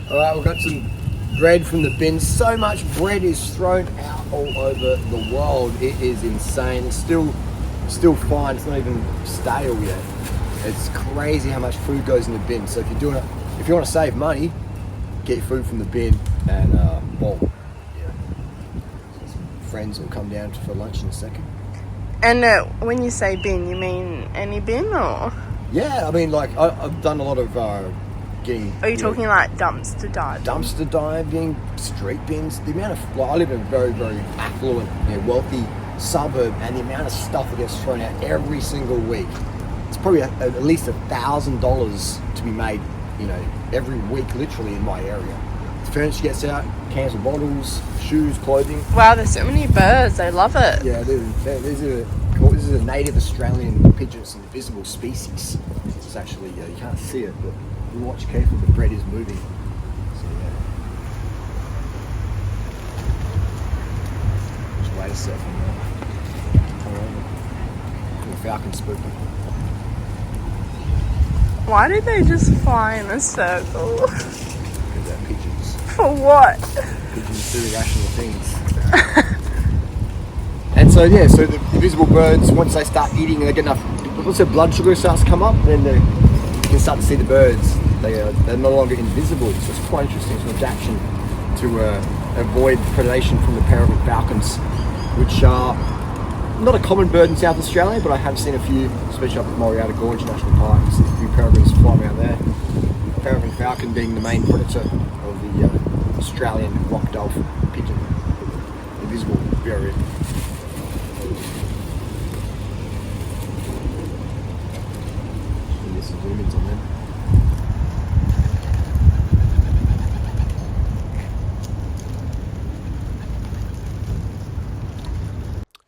Alright, we've got some bread from the bin. So much bread is thrown out all over the world. It is insane. It's still fine. It's not even stale yet. It's crazy how much food goes in the bin. So if you want to save money, get your food from the bin and some friends will come down for lunch in a second. And when you say bin, you mean any bin or? Yeah, I mean, like I've done a lot of getting. Are you talking like dumpster diving? Dumpster diving, street bins. The amount of I live in a very, very affluent, wealthy suburb, and the amount of stuff that gets thrown out every single week. It's probably at least $1,000 to be made, every week, literally in my area. The furniture gets out, cans of bottles, shoes, clothing. Wow, there's so many birds. I love it. Yeah, this is a native Australian pigeon. It's an invisible species. It's actually you can't see it, but you watch carefully. The bread is moving. So yeah. Just wait a second. The falcon spooked them. Why did they just fly in a circle? Because they're pigeons. For what? Pigeons do irrational things. And so the invisible birds, once they start eating, they get enough. Once their blood sugar starts to come up, then you can start to see the birds. They're no longer invisible. So it's quite interesting. It's an adaptation to avoid predation from the peregrine falcons, which are not a common bird in South Australia, but I have seen a few, especially up at Moriata Gorge National Park. You see a few peregrines flying around there. Peregrine falcon being the main predator of the Australian rock dove pigeon. Invisible, very rare. There's some zoom-ins on them.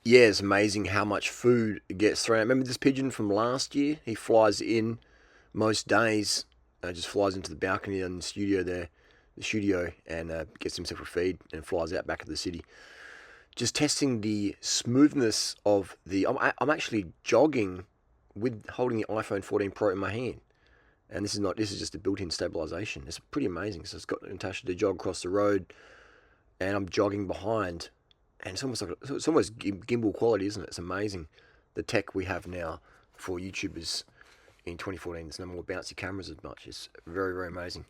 Yeah, it's amazing how much food gets thrown out. Remember this pigeon from last year? He flies in most days, just flies into the balcony in the studio there, and gets himself a feed and flies out back to the city. Just testing the smoothness of I'm actually jogging with holding the iPhone 14 Pro in my hand. And this is just a built-in stabilization. It's pretty amazing. So it's got Natasha to jog across the road, and I'm jogging behind. And it's almost gimbal quality, isn't it? It's amazing the tech we have now for YouTubers in 2014. There's no more bouncy cameras as much. It's very, very amazing.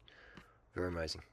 Very amazing.